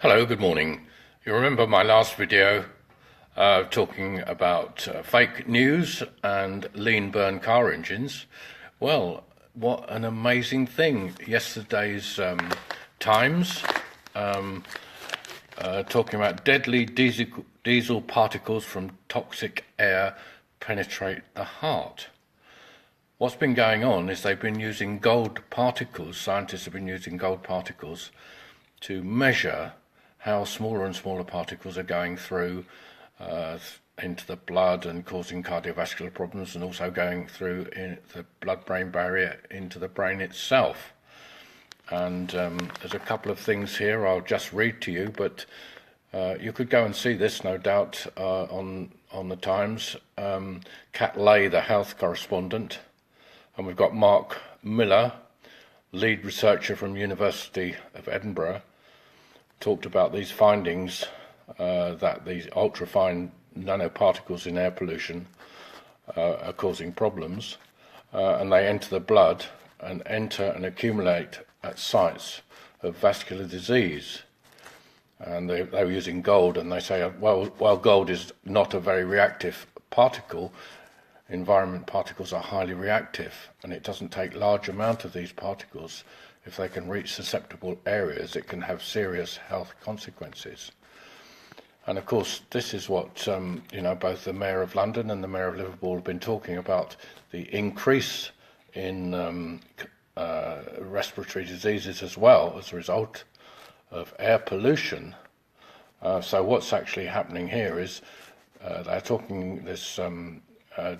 Hello, good morning. You remember my last video talking about fake news and lean burn car engines? Well, what an amazing thing. Yesterday's Times talking about deadly diesel particles from toxic air penetrate the heart. What's been going on is they've been using gold particles, scientists have been using gold particles to measure how smaller and smaller particles are going through into the blood and causing cardiovascular problems, and also going through in the blood-brain barrier into the brain itself. And there's a couple of things here I'll just read to you, but you could go and see this, no doubt, on the Times. Kat Lay, the health correspondent, and we've got Mark Miller, lead researcher from University of Edinburgh, talked about these findings that these ultrafine nanoparticles in air pollution are causing problems, and they enter the blood and enter and accumulate at sites of vascular disease. And they were using gold, and they say, well, gold is not a very reactive particle. Environment particles are highly reactive, and it doesn't take large amount of these particles. If they can reach susceptible areas, it can have serious health consequences. And of course, this is what both the Mayor of London and the Mayor of Liverpool have been talking about, the increase in respiratory diseases as well as a result of air pollution. So what's actually happening here is they're talking this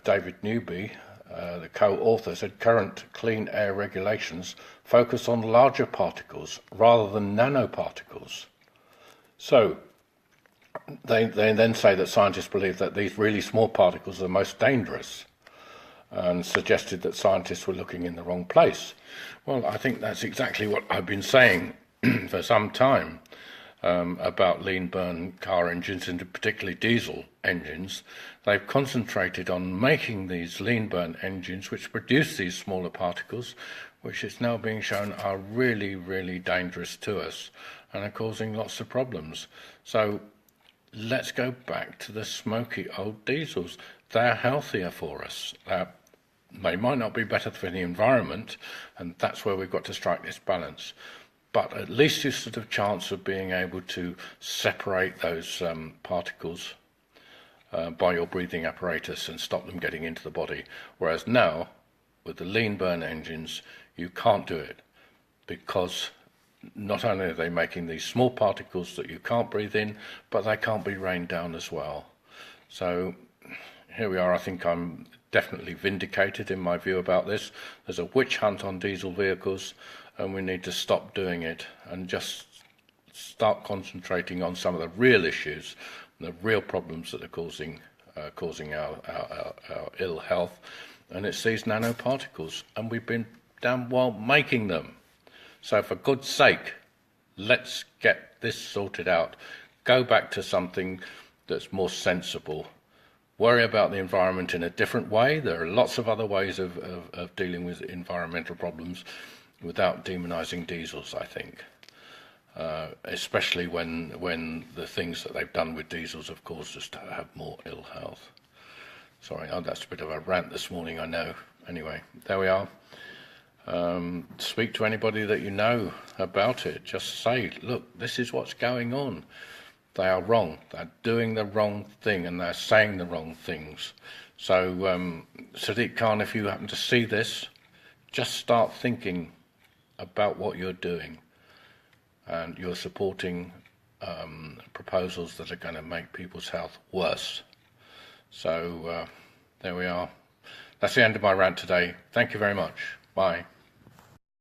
David Newby, the co-author, said current clean air regulations focus on larger particles rather than nanoparticles. So they then say that scientists believe that these really small particles are the most dangerous, and suggested that scientists were looking in the wrong place. Well, I think that's exactly what I've been saying for some time about lean burn car engines, and particularly diesel engines. They've concentrated on making these lean burn engines which produce these smaller particles, which is now being shown are really, really dangerous to us and are causing lots of problems. So let's go back to the smoky old diesels. They're healthier for us. They might not be better for the environment, and that's where we've got to strike this balance. But at least you stood a chance of being able to separate those particles by your breathing apparatus and stop them getting into the body. Whereas now, with the lean burn engines, you can't do it, because not only are they making these small particles that you can't breathe in, but they can't be rained down as well. So here we are. I think I'm definitely vindicated in my view about this. There's a witch hunt on diesel vehicles, and we need to stop doing it and just start concentrating on some of the real issues, the real problems that are causing our ill health. And it's these nanoparticles, and we've been damn well making them. So for God's sake, let's get this sorted out. Go back to something that's more sensible. Worry about the environment in a different way. There are lots of other ways of dealing with environmental problems without demonising diesels, I think. Especially when the things that they've done with diesels have caused us to have more ill health. Sorry, that's a bit of a rant this morning, I know. Anyway, there we are. Speak to anybody that you know about it. Just say, look, this is what's going on. They are wrong. They're doing the wrong thing, and they're saying the wrong things. So, Sadiq Khan, if you happen to see this, just start thinking about what you're doing, and you're supporting proposals that are going to make people's health worse. So there we are. That's the end of my rant today. Thank you very much. Bye.